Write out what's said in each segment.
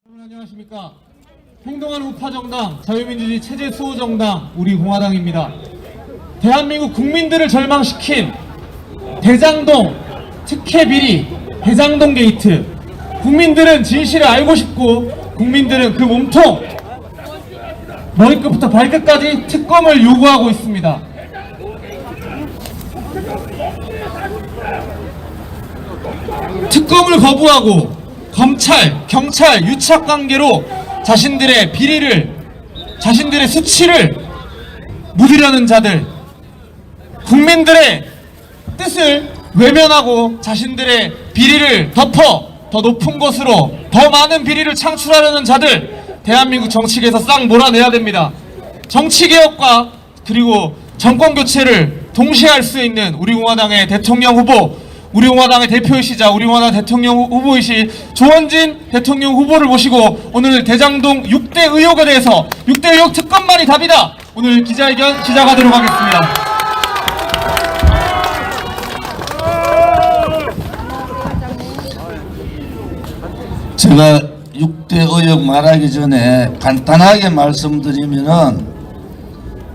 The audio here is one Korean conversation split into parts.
여러분 안녕하십니까. 행동하는 우파정당 자유민주주의 체제수호정당 우리공화당입니다. 대한민국 국민들을 절망시킨 대장동 특혜비리, 대장동 게이트, 국민들은 진실을 알고 싶고 국민들은 그 몸통 머리끝부터 발끝까지 특검을 요구하고 있습니다. 특검을 거부하고 검찰, 경찰 유착관계로 자신들의 비리를, 자신들의 수치를 묻으려는 자들, 국민들의 뜻을 외면하고 자신들의 비리를 덮어 더 높은 곳으로 더 많은 비리를 창출하려는 자들, 대한민국 정치계에서 싹 몰아내야 됩니다. 정치개혁과 그리고 정권교체를 동시에 할 수 있는 우리공화당의 대통령 후보, 우리공화당의 대표이시자 우리공화당 대통령 후보이시 조원진 대통령 후보를 모시고 오늘 대장동 6대 의혹에 대해서 6대 의혹 특검만이 답이다! 오늘 기자회견 시작하도록 하겠습니다. 제가 6대 의혹 말하기 전에 간단하게 말씀드리면은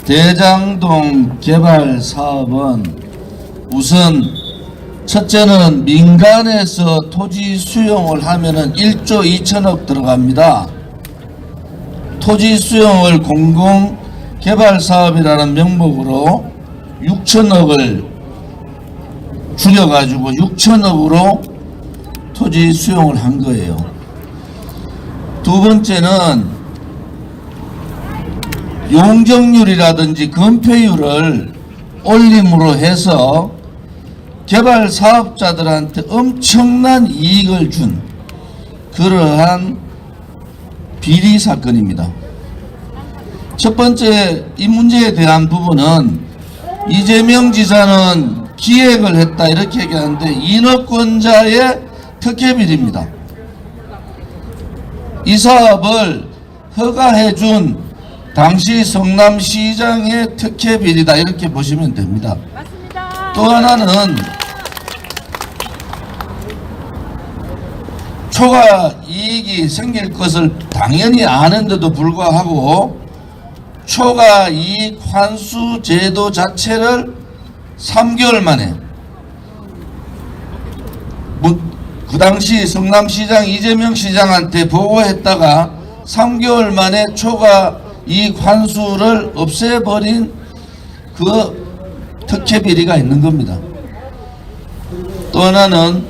대장동 개발 사업은 우선 첫째는 민간에서 토지 수용을 하면은 1조 2천억 들어갑니다. 토지 수용을 공공 개발 사업이라는 명목으로 6천억을 줄여가지고 6천억으로 토지 수용을 한 거예요. 두 번째는 용적률이라든지 건폐율을 올림으로 해서 개발 사업자들한테 엄청난 이익을 준 그러한 비리 사건입니다. 첫 번째 이 문제에 대한 부분은 이재명 지사는 기획을 했다 이렇게 얘기하는데 인허권자의 특혜비리입니다. 이 사업을 허가해 준 당시 성남시장의 특혜비리다 이렇게 보시면 됩니다. 맞습니다. 또 하나는 초과 이익이 생길 것을 당연히 아는데도 불구하고 초과 이익 환수 제도 자체를 3개월 만에 그 당시 성남시장 이재명 시장한테 보고했다가 3개월 만에 초과 이익 환수를 없애버린 그 특혜비리가 있는 겁니다. 또 하나는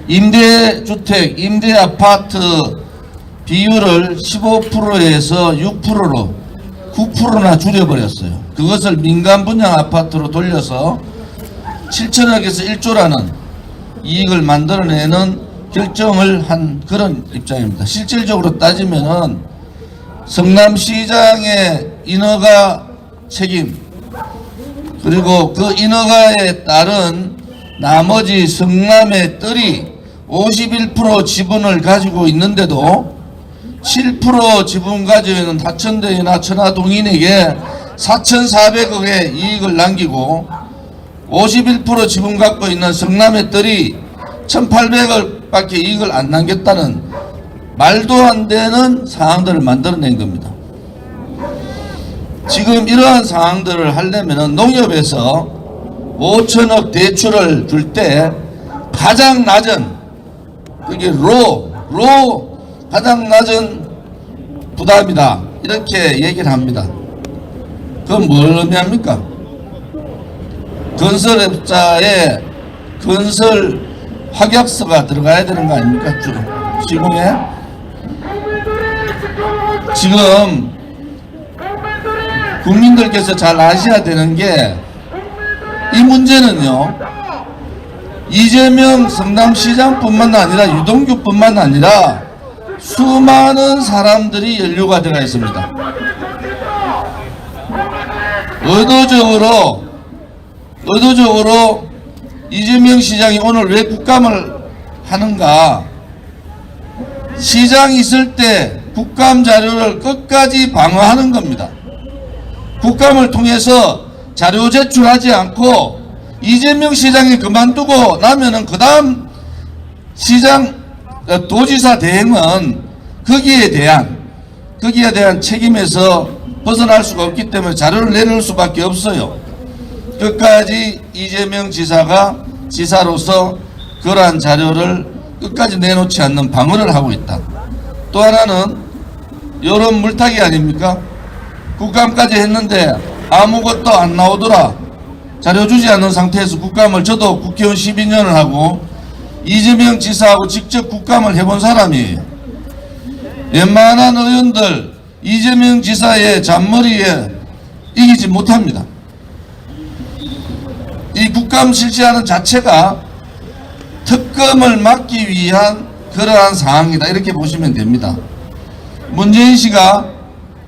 임대주택, 임대아파트 비율을 15%에서 6%로 9%나 줄여버렸어요. 그것을 민간 분양 아파트로 돌려서 7천억에서 1조라는 이익을 만들어내는 결정을 한 그런 입장입니다. 실질적으로 따지면은 성남시장의 인허가 책임 그리고 그 인허가에 따른 나머지 성남의 뜰이 51% 지분을 가지고 있는데도 7% 지분 가지고 있는 하천대유나 천화동인에게 4,400억의 이익을 남기고 51% 지분 갖고 있는 성남의 뜰이 1,800억 밖에 이익을 안 남겼다는 말도 안 되는 상황들을 만들어낸 겁니다. 지금 이러한 상황들을 하려면 농협에서 5천억 대출을 줄 때 가장 낮은 그게 가장 낮은 부담이다 이렇게 얘기를 합니다. 그건 뭘 의미합니까? 건설업자의 건설 확약서가 들어가야 되는 거 아닙니까? 시공에 지금 국민들께서 잘 아셔야 되는 게 이 문제는요 이재명 성남시장뿐만 아니라 유동규뿐만 아니라 수많은 사람들이 연루가 되어 있습니다. 의도적으로 이재명 시장이 오늘 왜 국감을 하는가? 시장 있을 때 국감 자료를 끝까지 방어하는 겁니다. 국감을 통해서 자료 제출하지 않고 이재명 시장이 그만두고 나면은 그 다음 시장 도지사 대행은 거기에 대한 책임에서 벗어날 수가 없기 때문에 자료를 내놓을 수밖에 없어요. 끝까지 이재명 지사가 지사로서 그러한 자료를 끝까지 내놓지 않는 방어를 하고 있다. 또 하나는 여론 물타기 아닙니까? 국감까지 했는데 아무것도 안 나오더라. 자료 주지 않는 상태에서 국감을, 저도 국회의원 12년을 하고 이재명 지사하고 직접 국감을 해본 사람이에요. 웬만한 의원들 이재명 지사의 잔머리에 이기지 못합니다. 이 국감 실시하는 자체가 특검을 막기 위한 그러한 상황이다, 이렇게 보시면 됩니다. 문재인 씨가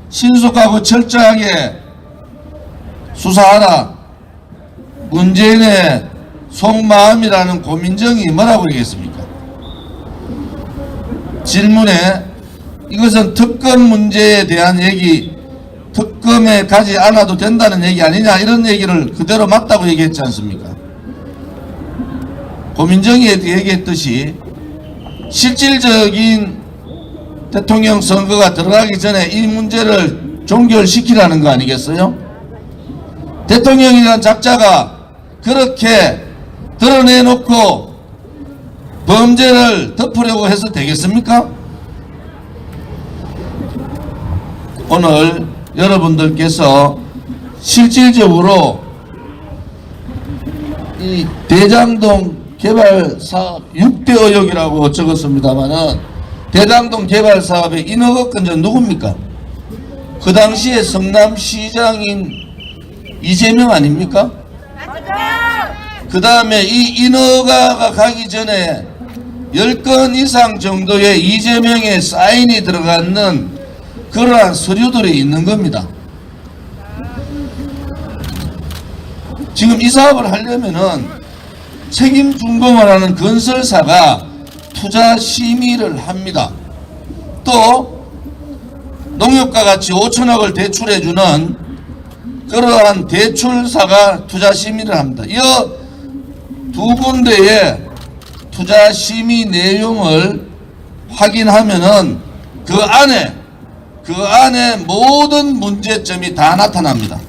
신속하고 철저하게 수사하라, 문재인의 속마음이라는 고민정이 뭐라고 얘기했습니까? 질문에 이것은 특검 문제에 대한 얘기, 특검에 가지 않아도 된다는 얘기 아니냐, 이런 얘기를 그대로 맞다고 얘기했지 않습니까? 고민정이 얘기했듯이 실질적인 대통령 선거가 들어가기 전에 이 문제를 종결시키라는 거 아니겠어요? 대통령이라는 작자가 그렇게 드러내놓고 범죄를 덮으려고 해서 되겠습니까? 오늘 여러분들께서 실질적으로 이 대장동 개발 사업 6대 의혹이라고 적었습니다만은 대장동 개발 사업의 인허가 건자는 누굽니까? 그 당시에 성남시장인 이재명 아닙니까? 그 다음에 이 인허가가 가기 전에 10건 이상 정도의 이재명의 사인이 들어가는 그러한 서류들이 있는 겁니다. 지금 이 사업을 하려면은 책임 준공을 하는 건설사가 투자 심의를 합니다. 또 농협과 같이 5천억을 대출해주는 그러한 대출사가 투자 심의를 합니다. 이 두 군데의 투자 심의 내용을 확인하면은 그 안에 모든 문제점이 다 나타납니다.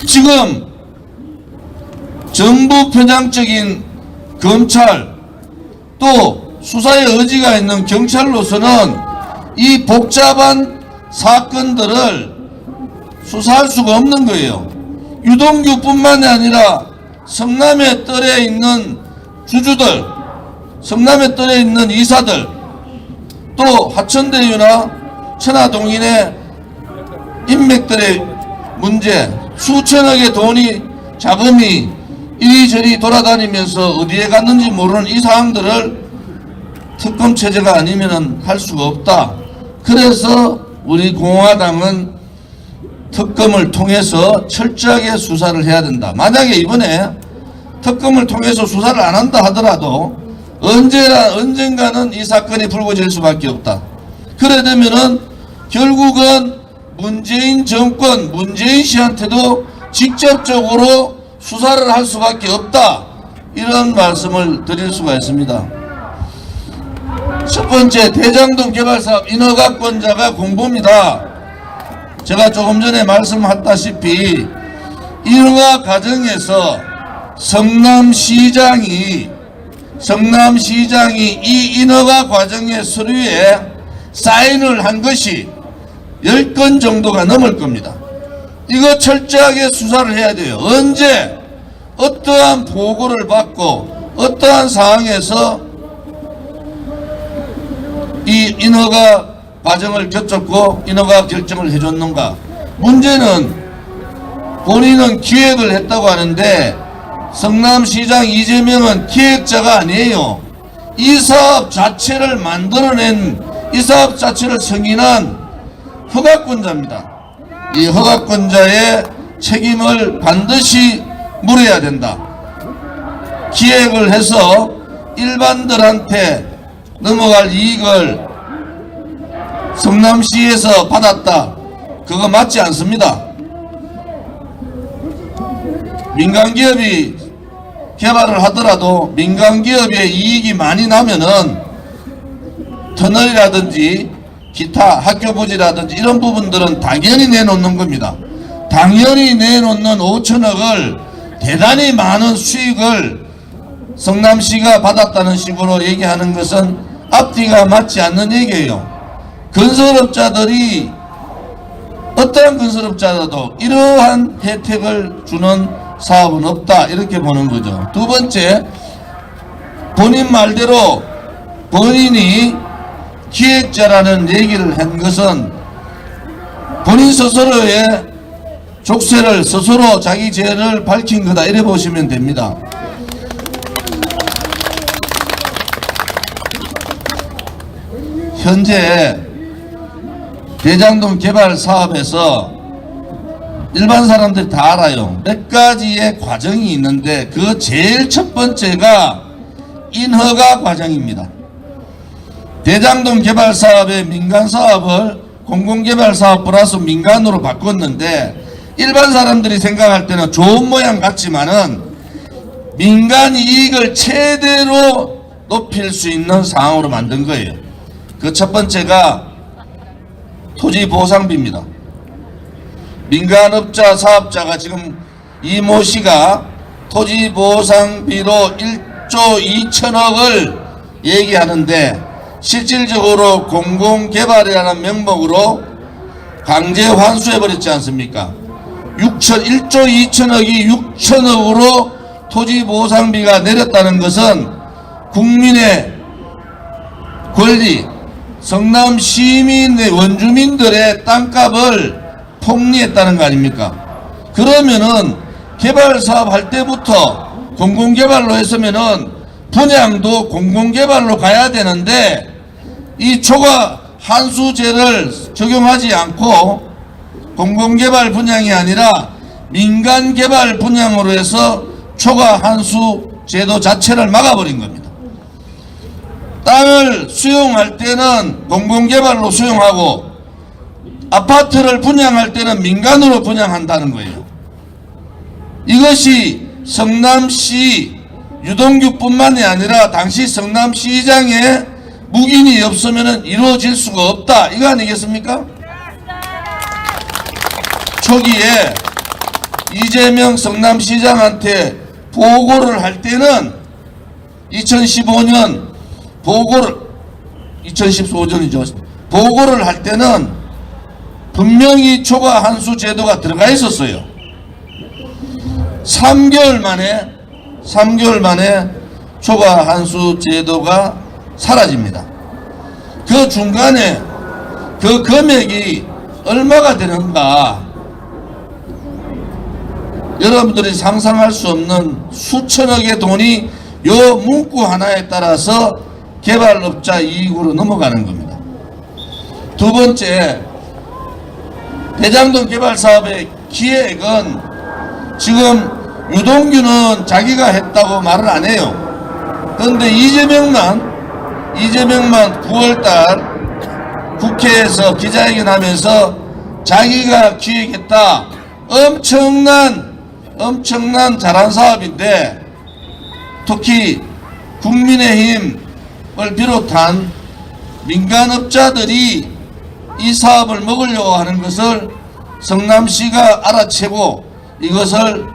지금 정부 편향적인 검찰, 또 수사에 의지가 있는 경찰로서는 이 복잡한 사건들을 수사할 수가 없는 거예요. 유동규뿐만이 아니라 성남에 떨에 있는 주주들, 성남에 떨에 있는 이사들, 또 하천대유나 천하동인의 인맥들의 문제, 수천억의 돈이, 자금이 이리저리 돌아다니면서 어디에 갔는지 모르는 이 사항들을 특검 체제가 아니면 할 수가 없다. 그래서 우리 공화당은 특검을 통해서 철저하게 수사를 해야 된다. 만약에 이번에 특검을 통해서 수사를 안 한다 하더라도 언젠가는 이 사건이 불거질 수밖에 없다. 그래 되면은 결국은 문재인 정권, 문재인 씨한테도 직접적으로 수사를 할 수밖에 없다, 이런 말씀을 드릴 수가 있습니다. 첫 번째, 대장동 개발사업 인허가권자가 공보입니다. 제가 조금 전에 말씀했다시피 인허가 과정에서 성남시장이 이 인허가 과정의 서류에 사인을 한 것이 10건 정도가 넘을 겁니다. 이거 철저하게 수사를 해야 돼요. 언제 어떠한 보고를 받고 어떠한 상황에서 이 인허가 과정을 거쳤고 인허가 결정을 해줬는가. 문제는 본인은 기획을 했다고 하는데 성남시장 이재명은 기획자가 아니에요. 이 사업 자체를 만들어낸, 이 사업 자체를 승인한 허가권자입니다. 이 허가권자의 책임을 반드시 물어야 된다. 기획을 해서 일반들한테 넘어갈 이익을 성남시에서 받았다, 그거 맞지 않습니다. 민간기업이 개발을 하더라도 민간기업의 이익이 많이 나면은 터널이라든지 기타 학교 부지라든지 이런 부분들은 당연히 내놓는 겁니다. 당연히 내놓는 5천억을 대단히 많은 수익을 성남시가 받았다는 식으로 얘기하는 것은 앞뒤가 맞지 않는 얘기예요. 건설업자들이 어떠한 건설업자라도 이러한 혜택을 주는 사업은 없다 이렇게 보는 거죠. 두 번째, 본인 말대로 본인이 기획자라는 얘기를 한 것은 본인 스스로의 족쇄를 스스로 자기 죄를 밝힌 거다 이래 보시면 됩니다. 현재 대장동 개발 사업에서 일반 사람들이 다 알아요. 몇 가지의 과정이 있는데 그 제일 첫 번째가 인허가 과정입니다. 대장동 개발 사업의 민간 사업을 공공개발 사업 플러스 민간으로 바꿨는데 일반 사람들이 생각할 때는 좋은 모양 같지만은 민간 이익을 최대로 높일 수 있는 상황으로 만든 거예요. 그 첫 번째가 토지 보상비입니다. 민간업자 사업자가 지금 이모 씨가 토지 보상비로 1조 2천억을 얘기하는데 실질적으로 공공개발이라는 명목으로 강제 환수해버렸지 않습니까? 1조 2천억이 6천억으로 토지 보상비가 내렸다는 것은 국민의 권리, 성남 시민의 원주민들의 땅값을 폭리했다는 거 아닙니까? 그러면은 개발 사업 할 때부터 공공개발로 했으면은 분양도 공공개발로 가야 되는데 이 초과 한수제를 적용하지 않고 공공개발 분양이 아니라 민간개발 분양으로 해서 초과 한수 제도 자체를 막아버린 겁니다. 땅을 수용할 때는 공공개발로 수용하고 아파트를 분양할 때는 민간으로 분양한다는 거예요. 이것이 성남시 유동규뿐만이 아니라 당시 성남시장에 묵인이 없으면 이루어질 수가 없다 이거 아니겠습니까? 초기에 이재명 성남시장한테 보고를 할 때는 2015년 보고를 2015년이죠. 보고를 할 때는 분명히 초과 한수 제도가 들어가 있었어요. 3개월 만에 초과 한수 제도가 사라집니다. 그 중간에 그 금액이 얼마가 되는가 여러분들이 상상할 수 없는 수천억의 돈이 요 문구 하나에 따라서 개발업자 이익으로 넘어가는 겁니다. 두 번째, 대장동 개발 사업의 기획은 지금 유동규는 자기가 했다고 말을 안 해요. 그런데 이재명만 9월달 국회에서 기자회견하면서 자기가 기획했다. 엄청난 잘한 사업인데 특히 국민의힘을 비롯한 민간업자들이 이 사업을 먹으려고 하는 것을 성남시가 알아채고 이것을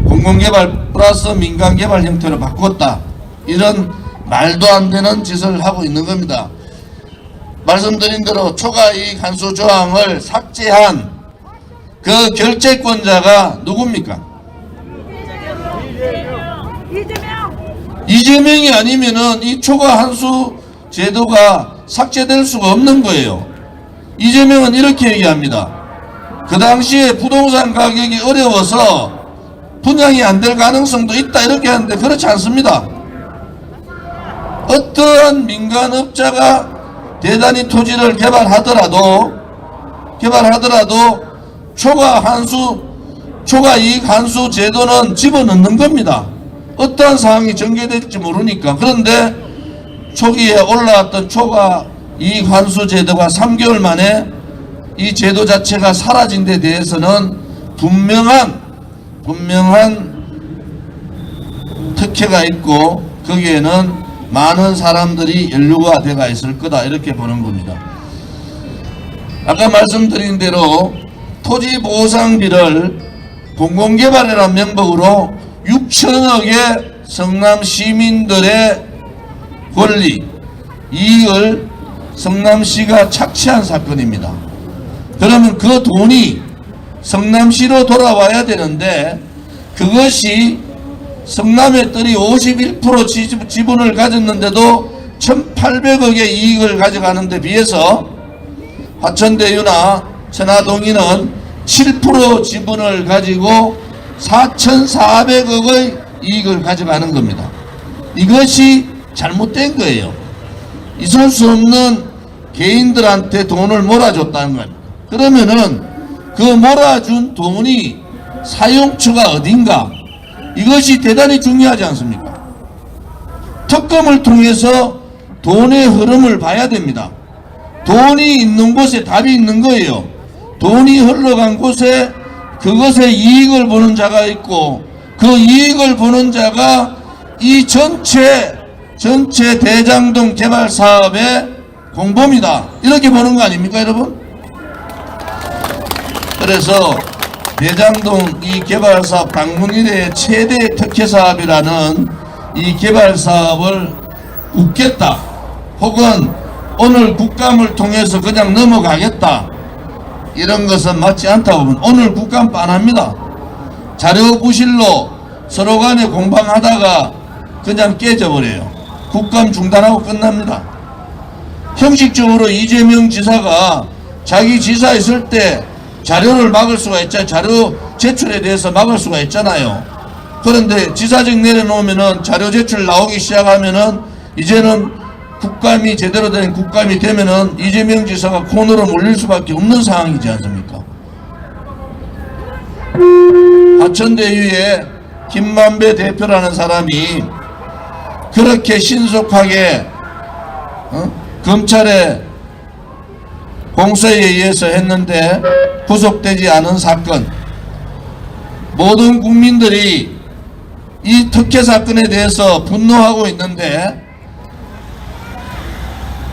공공개발 플러스 민간개발 형태로 바꿨다. 이런 말도 안 되는 짓을 하고 있는 겁니다. 말씀드린 대로 초과이익 한수 조항을 삭제한 그 결재권자가 누굽니까? 이재명이 아니면은 이 초과 한수 제도가 삭제될 수가 없는 거예요. 이재명은 이렇게 얘기합니다. 그 당시에 부동산 가격이 어려워서 분양이 안 될 가능성도 있다 이렇게 하는데 그렇지 않습니다. 어떠한 민간업자가 대단히 토지를 개발하더라도 초과이익 한수 제도는 집어넣는 겁니다. 어떠한 상황이 전개될지 모르니까. 그런데 초기에 올라왔던 초과이익 한수 제도가 3개월 만에 이 제도 자체가 사라진 데 대해서는 분명한 특혜가 있고 거기에는 많은 사람들이 연루가 돼가 있을 거다 이렇게 보는 겁니다. 아까 말씀드린 대로 토지 보상비를 공공개발이라는 명목으로 6천억의 성남 시민들의 권리, 이익을 성남시가 착취한 사건입니다. 그러면 그 돈이 성남시로 돌아와야 되는데 그것이 성남의 뜰이 51% 지분을 가졌는데도 1,800억의 이익을 가져가는 데 비해서 화천대유나 천화동인은 7% 지분을 가지고 4,400억의 이익을 가져가는 겁니다. 이것이 잘못된 거예요. 있을 수 없는 개인들한테 돈을 몰아줬다는 거예요. 그러면은 그 몰아준 돈이 사용처가 어딘가, 이것이 대단히 중요하지 않습니까? 특검을 통해서 돈의 흐름을 봐야 됩니다. 돈이 있는 곳에 답이 있는 거예요. 돈이 흘러간 곳에 그것의 이익을 보는 자가 있고, 그 이익을 보는 자가 이 전체 대장동 개발 사업의 공범이다, 이렇게 보는 거 아닙니까, 여러분? 그래서 대장동 이 개발 사업 당군 이래 최대 특혜 사업이라는 이 개발 사업을 웃겠다, 혹은 오늘 국감을 통해서 그냥 넘어가겠다, 이런 것은 맞지 않다고 보면 오늘 국감 빤합니다. 자료 부실로 서로 간에 공방하다가 그냥 깨져버려요. 국감 중단하고 끝납니다. 형식적으로 이재명 지사가 자기 지사 있을 때 자료를 막을 수가 있잖아요. 자료 제출에 대해서 막을 수가 있잖아요. 그런데 지사직 내려놓으면은 자료 제출 나오기 시작하면은 이제는 국감이 제대로 된 국감이 되면은 이재명 지사가 코너로 몰릴 수밖에 없는 상황이지 않습니까? 화천대유의 김만배 대표라는 사람이 그렇게 신속하게 검찰의 공소에 의해서 했는데 구속되지 않은 사건, 모든 국민들이 이 특혜 사건에 대해서 분노하고 있는데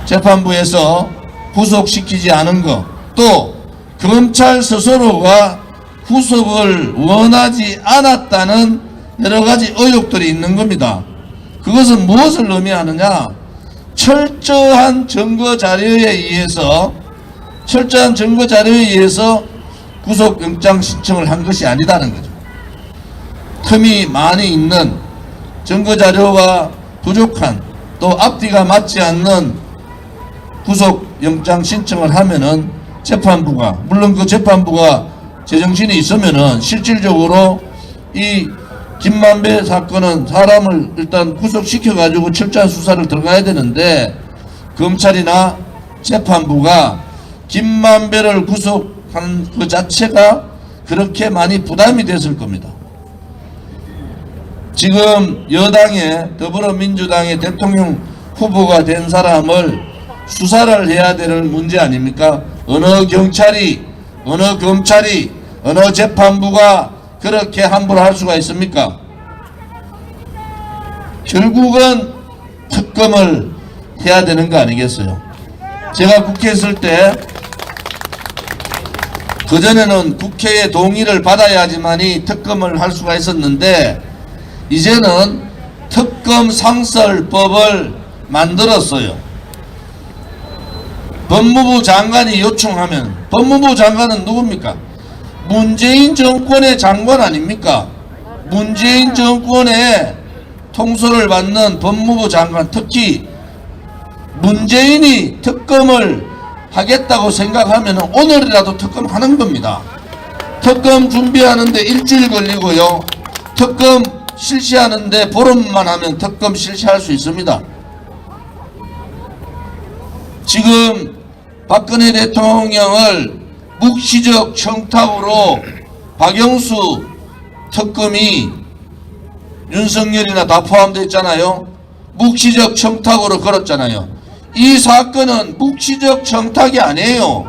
재판부에서 구속시키지 않은 것, 또 검찰 스스로가 구속을 원하지 않았다는 여러 가지 의혹들이 있는 겁니다. 그것은 무엇을 의미하느냐? 철저한 증거 자료에 의해서 구속영장 신청을 한 것이 아니다는 거죠. 틈이 많이 있는, 증거 자료가 부족한, 또 앞뒤가 맞지 않는 구속영장 신청을 하면은 재판부가, 물론 그 재판부가 제정신이 있으면은 실질적으로 이 김만배 사건은 사람을 일단 구속시켜가지고 철저한 수사를 들어가야 되는데 검찰이나 재판부가 김만배를 구속한 그 자체가 그렇게 많이 부담이 됐을 겁니다. 지금 여당의 더불어민주당의 대통령 후보가 된 사람을 수사를 해야 될 문제 아닙니까? 어느 경찰이, 어느 검찰이, 어느 재판부가 그렇게 함부로 할 수가 있습니까? 결국은 특검을 해야 되는 거 아니겠어요? 제가 국회에 있을 때 그전에는 국회의 동의를 받아야지만이 특검을 할 수가 있었는데 이제는 특검 상설법을 만들었어요. 법무부 장관이 요청하면, 법무부 장관은 누굽니까? 문재인 정권의 장관 아닙니까? 문재인 정권의 통솔을 받는 법무부 장관, 특히 문재인이 특검을 하겠다고 생각하면 오늘이라도 특검하는 겁니다. 특검 준비하는데 일주일 걸리고요, 특검 실시하는데 보름만 하면 특검 실시할 수 있습니다. 지금 박근혜 대통령을 묵시적 청탁으로 박영수 특검이 윤석열이나 다 포함되어 있잖아요. 묵시적 청탁으로 걸었잖아요. 이 사건은 묵시적 청탁이 아니에요.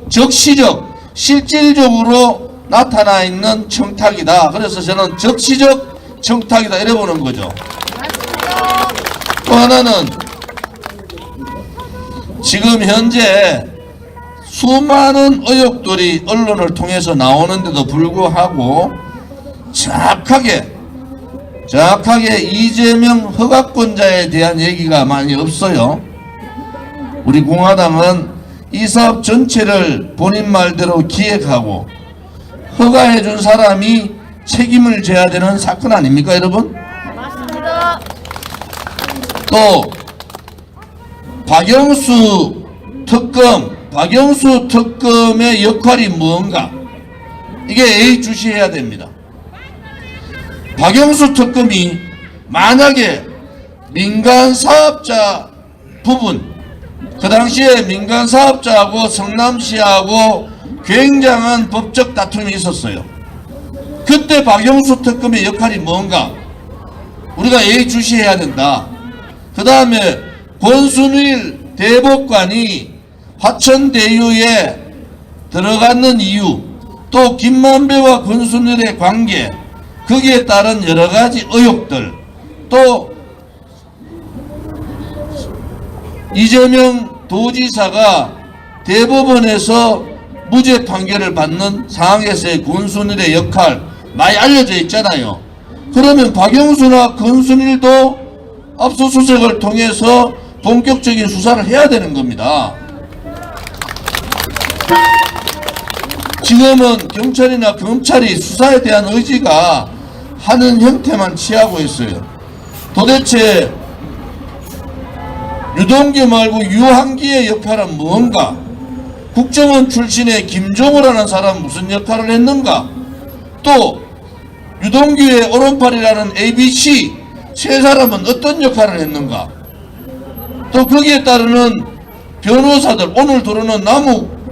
적시적, 실질적으로 나타나 있는 청탁이다. 그래서 저는 적시적 청탁이다 이래 보는 거죠. 또 하나는 지금 현재 수많은 의혹들이 언론을 통해서 나오는데도 불구하고 정확하게 이재명 허가권자에 대한 얘기가 많이 없어요. 우리 공화당은 이 사업 전체를 본인 말대로 기획하고 허가해준 사람이 책임을 져야 되는 사건 아닙니까, 여러분? 맞습니다. 또 박영수 특검의 역할이 무언가, 이게 예의주시해야 됩니다. 박영수 특검이 만약에 민간 사업자 부분, 그 당시에 민간 사업자하고 성남시하고 굉장한 법적 다툼이 있었어요. 그때 박영수 특검의 역할이 뭔가 우리가 예의주시해야 된다. 그 다음에 권순일 대법관이 화천대유에 들어가는 이유, 또 김만배와 권순일의 관계, 거기에 따른 여러가지 의혹들, 또 이재명 도지사가 대법원에서 무죄 판결을 받는 상황에서의 권순일의 역할 많이 알려져 있잖아요. 그러면 박영수나 권순일도 압수수색을 통해서 본격적인 수사를 해야 되는 겁니다. 지금은 경찰이나 검찰이 수사에 대한 의지가 하는 형태만 취하고 있어요. 도대체 유동규 말고 유한기의 역할은 무언가? 국정원 출신의 김종호라는 사람은 무슨 역할을 했는가? 또 유동규의 오른팔이라는 ABC 세 사람은 어떤 역할을 했는가? 또 거기에 따르는 변호사들, 오늘 들어오는 남욱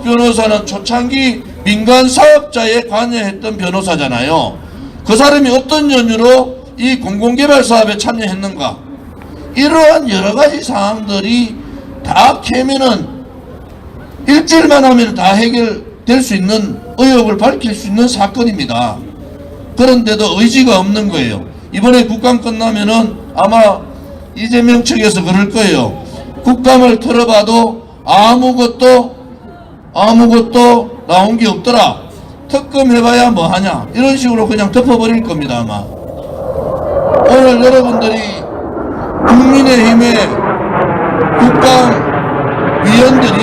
변호사는 초창기 민간 사업자에 관여했던 변호사잖아요. 그 사람이 어떤 연유로 이 공공개발 사업에 참여했는가? 이러한 여러가지 사항들이 다 캐면은 일주일만 하면 다 해결될 수 있는, 의혹을 밝힐 수 있는 사건입니다. 그런데도 의지가 없는 거예요. 이번에 국감 끝나면은 아마 이재명 측에서 그럴 거예요. 국감을 털어봐도 아무것도 나온 게 없더라. 특검 해봐야 뭐하냐. 이런 식으로 그냥 덮어버릴 겁니다, 아마. 오늘 여러분들이 국민의힘의 국감위원들이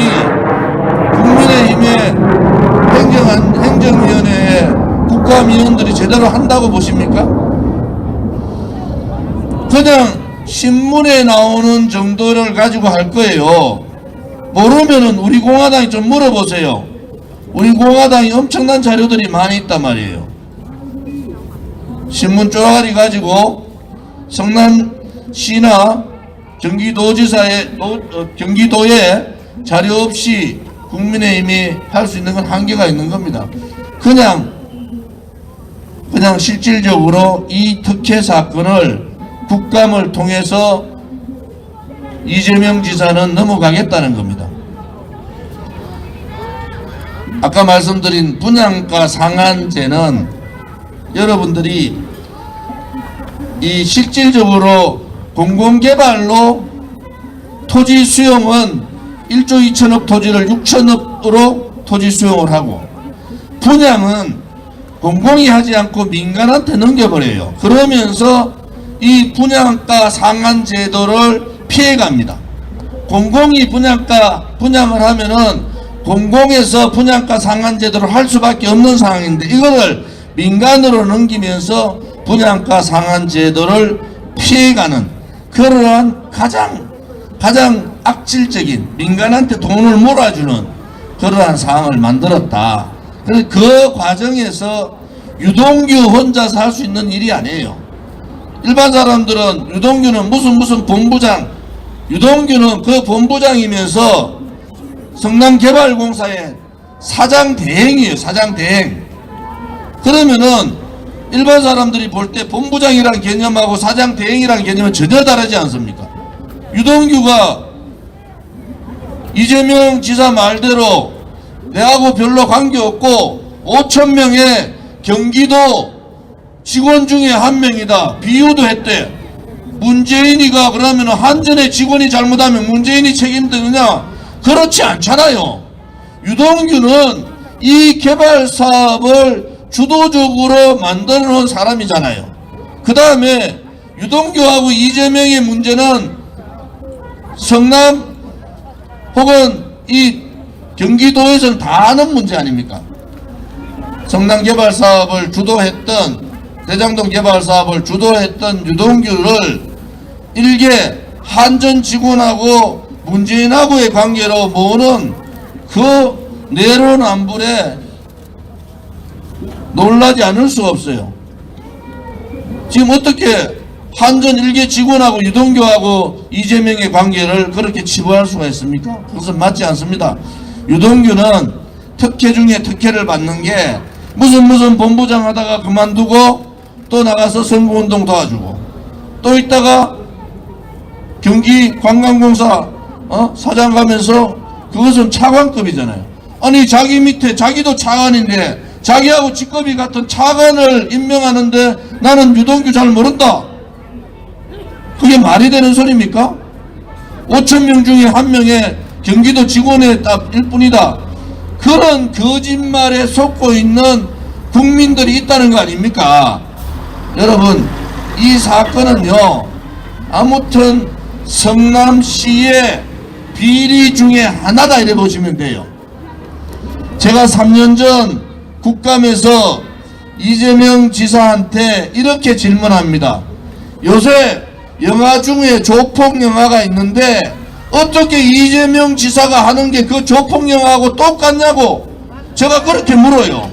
국민의힘의 행정위원회의 국감위원들이 제대로 한다고 보십니까? 그냥 신문에 나오는 정도를 가지고 할 거예요. 모르면은 우리 공화당이 좀 물어보세요. 우리 공화당이 엄청난 자료들이 많이 있단 말이에요. 신문 쪼가리 가지고 성남시나 경기도에 자료 없이 국민의힘이 할 수 있는 건 한계가 있는 겁니다. 그냥 실질적으로 이 특혜 사건을 국감을 통해서 이재명 지사는 넘어가겠다는 겁니다. 아까 말씀드린 분양가 상한제는 여러분들이 이 실질적으로 공공개발로 토지 수용은 1조 2천억 토지를 6천억으로 토지 수용을 하고, 분양은 공공이 하지 않고 민간한테 넘겨버려요. 그러면서 이 분양가 상한 제도를 피해갑니다. 공공이 분양을 하면은 공공에서 분양가 상한 제도를 할 수밖에 없는 상황인데, 이거를 민간으로 넘기면서 분양가 상한 제도를 피해가는 그러한 가장 악질적인, 민간한테 돈을 몰아주는 그러한 상황을 만들었다. 그래서 그 과정에서 유동규 혼자서 할 수 있는 일이 아니에요. 일반 사람들은 유동규는 무슨 본부장, 유동규는 그 본부장이면서 성남개발공사의 사장 대행이에요. 사장 대행. 그러면은 일반 사람들이 볼 때 본부장이라는 개념하고 사장 대행이라는 개념은 전혀 다르지 않습니까? 유동규가 이재명 지사 말대로 내하고 별로 관계없고 5,000명의 경기도 직원 중에 한 명이다. 비유도 했대. 문재인이가 그러면 한전의 직원이 잘못하면 문재인이 책임지느냐? 그렇지 않잖아요. 유동규는 이 개발 사업을 주도적으로 만들어 놓은 사람이잖아요. 그 다음에 유동규하고 이재명의 문제는 성남 혹은 이 경기도에서는 다 아는 문제 아닙니까? 성남 개발 사업을 주도했던, 대장동 개발 사업을 주도했던 유동규를 일개 한전 직원하고 문재인하고의 관계로 모으는 그 내로남불에 놀라지 않을 수가 없어요. 지금 어떻게 한전 일개 직원하고 유동규하고 이재명의 관계를 그렇게 치부할 수가 있습니까? 그것은 맞지 않습니다. 유동규는 특혜 중에 특혜를 받는 게 무슨 본부장 하다가 그만두고 또 나가서 선거운동 도와주고 또 있다가 경기관광공사 사장 가면서 그것은 차관급이잖아요. 아니 자기 밑에 자기도 차관인데 자기하고 직급이 같은 차관을 임명하는데 나는 유동규 잘 모른다. 그게 말이 되는 소리입니까? 5,000명 중에 한 명의 경기도 직원의 딱 일뿐이다. 그런 거짓말에 속고 있는 국민들이 있다는 거 아닙니까? 여러분, 이 사건은요, 아무튼 성남시의 비리 중에 하나다 이래 보시면 돼요. 제가 3년 전 국감에서 이재명 지사한테 이렇게 질문합니다. 요새 영화 중에 조폭 영화가 있는데 어떻게 이재명 지사가 하는 게 그 조폭 영화하고 똑같냐고 제가 그렇게 물어요.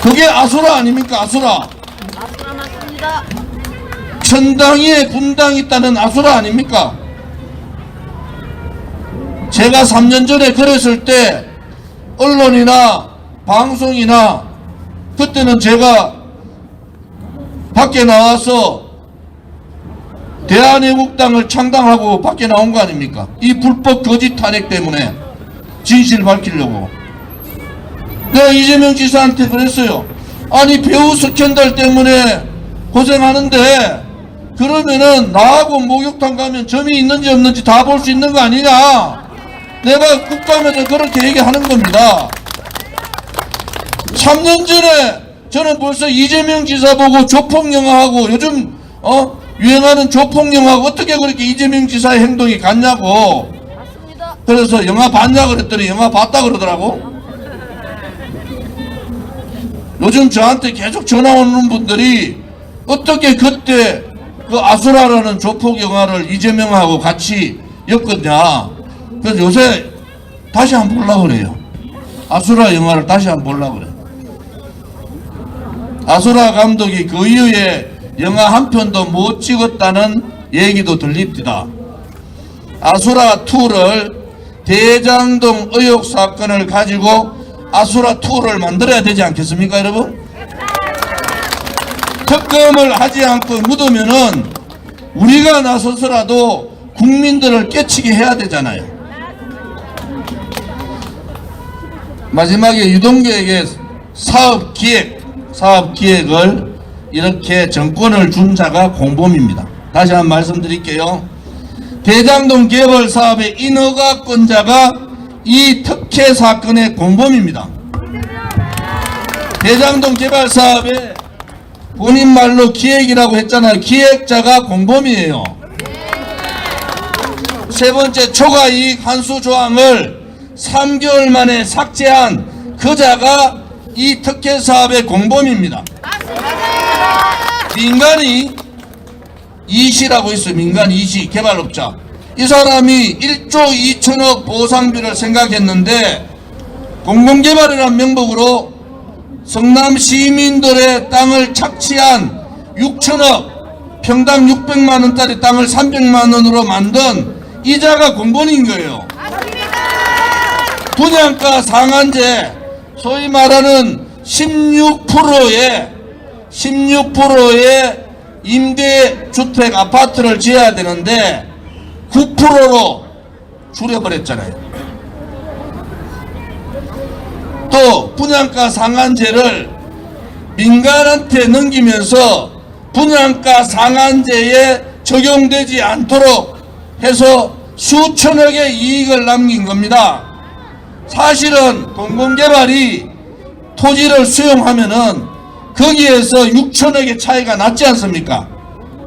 그게 아수라 아닙니까? 아수라. 아수라 맞습니다. 천당위에 분당이 있다는 아수라 아닙니까? 제가 3년 전에 그랬을 때 언론이나 방송이나 그때는 제가 밖에 나와서 대한애국당을 창당하고 밖에 나온 거 아닙니까? 이 불법 거짓 탄핵 때문에 진실을 밝히려고. 내가 이재명 지사한테 그랬어요. 아니 배우 스캔들 때문에 고생하는데 그러면은 나하고 목욕탕 가면 점이 있는지 없는지 다 볼 수 있는 거 아니냐. 내가 국감에서 그렇게 얘기하는 겁니다. 3년 전에 저는 벌써 이재명 지사 보고 조폭영화하고 요즘 유행하는 조폭영화하고 어떻게 그렇게 이재명 지사의 행동이 같냐고. 맞습니다. 그래서 영화 봤냐 그랬더니 영화 봤다 그러더라고. 요즘 저한테 계속 전화 오는 분들이 어떻게 그때 그 아수라라는 조폭 영화를 이재명하고 같이 엮었냐. 그래서 요새 다시 한번 보려고 그래요. 아수라 영화를 다시 한번 보려고 그래요. 아수라 감독이 그 이후에 영화 한 편도 못 찍었다는 얘기도 들립니다. 아수라2를 대장동 의혹 사건을 가지고 아수라2를 만들어야 되지 않겠습니까, 여러분? 특검을 하지 않고 묻으면은 우리가 나서서라도 국민들을 깨치게 해야 되잖아요. 마지막에 유동규에게 사업 기획을 이렇게 정권을 준 자가 공범입니다. 다시 한번 말씀드릴게요. 대장동 개발 사업의 인허가권자가 이 특혜 사건의 공범입니다. 대장동 개발 사업의 본인 말로 기획이라고 했잖아요. 기획자가 공범이에요. 세 번째, 초과이익 환수 조항을 3개월 만에 삭제한 그자가 이 특혜 사업의 공범입니다. 민간이 이시라고 있어요. 민간 이시 개발업자. 이 사람이 1조 2천억 보상비를 생각했는데 공공개발이라는 명목으로 성남 시민들의 땅을 착취한 6천억 평당 600만 원짜리 땅을 300만 원으로 만든 이자가 공범인 거예요. 분양가 상한제, 소위 말하는 16%의 임대주택 아파트를 지어야 되는데 9%로 줄여버렸잖아요. 또 분양가 상한제를 민간한테 넘기면서 분양가 상한제에 적용되지 않도록 해서 수천억의 이익을 남긴 겁니다. 사실은 공공개발이 토지를 수용하면은 거기에서 6천억의 차이가 났지 않습니까?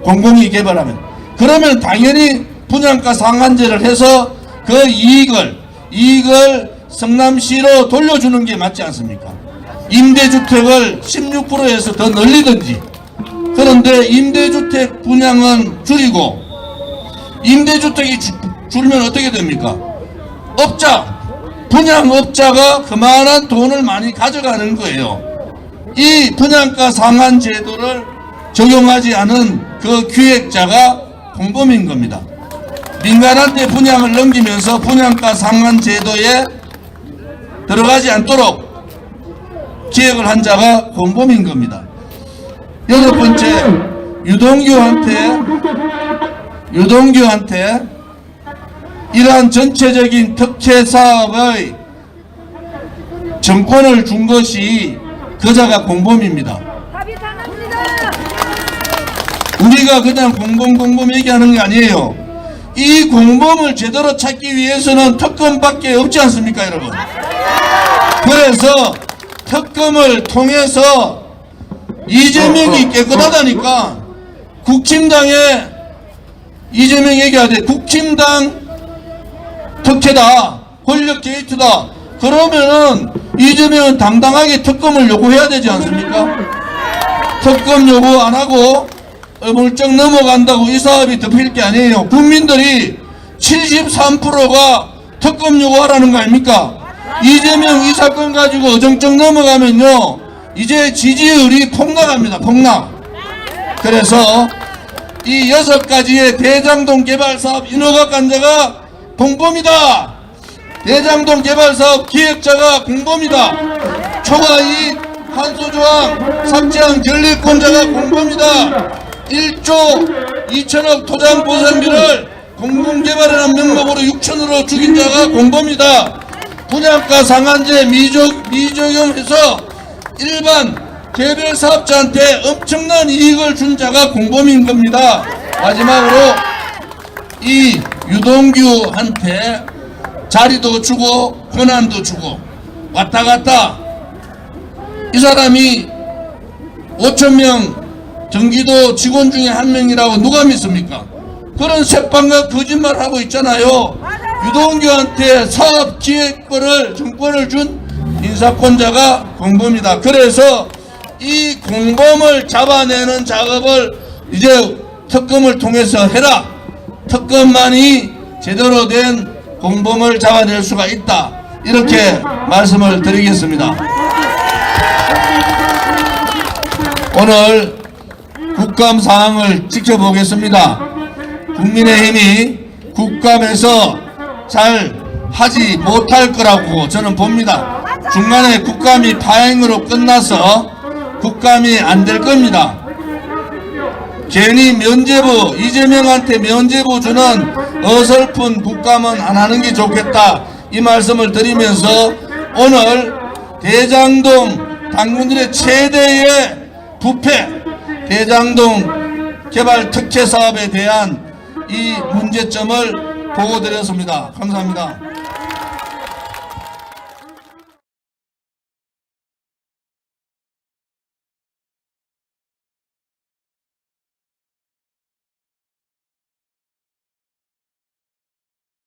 공공이 개발하면. 그러면 당연히 분양가 상한제를 해서 그 이익을 성남시로 돌려주는 게 맞지 않습니까? 임대주택을 16%에서 더 늘리든지. 그런데 임대주택 분양은 줄이고 임대주택이 줄면 어떻게 됩니까? 분양업자가 그만한 돈을 많이 가져가는 거예요. 이 분양가 상한 제도를 적용하지 않은 그 기획자가 공범인 겁니다. 민간한테 분양을 넘기면서 분양가 상한 제도에 들어가지 않도록 기획을 한 자가 공범인 겁니다. 여섯 번째, 유동규한테 이러한 전체적인 특혜 사업의 정권을 준 것이 그자가 공범입니다. 우리가 그냥 공범 얘기하는 게 아니에요. 이 공범을 제대로 찾기 위해서는 특검밖에 없지 않습니까, 여러분? 그래서 특검을 통해서 이재명이 깨끗하다니까 국힘당에 이재명 얘기해야 돼. 국힘당 특혜다, 권력 게이트다. 그러면은 이재명은 당당하게 특검을 요구해야 되지 않습니까? 특검 요구 안 하고 물쩍 넘어간다고 이 사업이 덮일 게 아니에요. 국민들이 73%가 특검 요구하라는 거 아닙니까? 이재명 이 사건 가지고 어정쩡 넘어가면요, 이제 지지율이 폭락합니다. 폭락. 그래서 이 6가지의 대장동 개발사업 인허가권자가 공범이다. 대장동 개발사업 기획자가 공범이다. 초과이익 한소조항 삭제한 결례권자가 공범이다. 1조 2천억 토장 보상비를 공공개발이라는 명목으로 6천으로 죽인 자가 공범이다. 분양가 상한제 미적용해서 일반 개별 사업자한테 엄청난 이익을 준 자가 공범인 겁니다. 마지막으로 이 유동규한테 자리도 주고 권한도 주고 왔다 갔다. 이 사람이 5,000명 경기도 직원 중에 한 명이라고 누가 믿습니까? 그런 새빵과 거짓말 하고 있잖아요. 유동규한테 사업 기획권을 정권을 준 인사권자가 공범이다. 그래서 이 공범을 잡아내는 작업을 이제 특검을 통해서 해라. 특검만이 제대로 된 공범을 잡아낼 수가 있다. 이렇게 말씀을 드리겠습니다. 오늘 국감 상황을 지켜보겠습니다. 국민의힘이 국감에서 잘 하지 못할 거라고 저는 봅니다. 중간에 국감이 파행으로 끝나서 국감이 안 될 겁니다. 괜히 면죄부, 이재명한테 면죄부 주는 어설픈 국감은 안 하는 게 좋겠다. 이 말씀을 드리면서 오늘 대장동 당군들의 최대의 부패, 대장동 개발 특혜 사업에 대한 이 문제점을 보고드렸습니다. 감사합니다.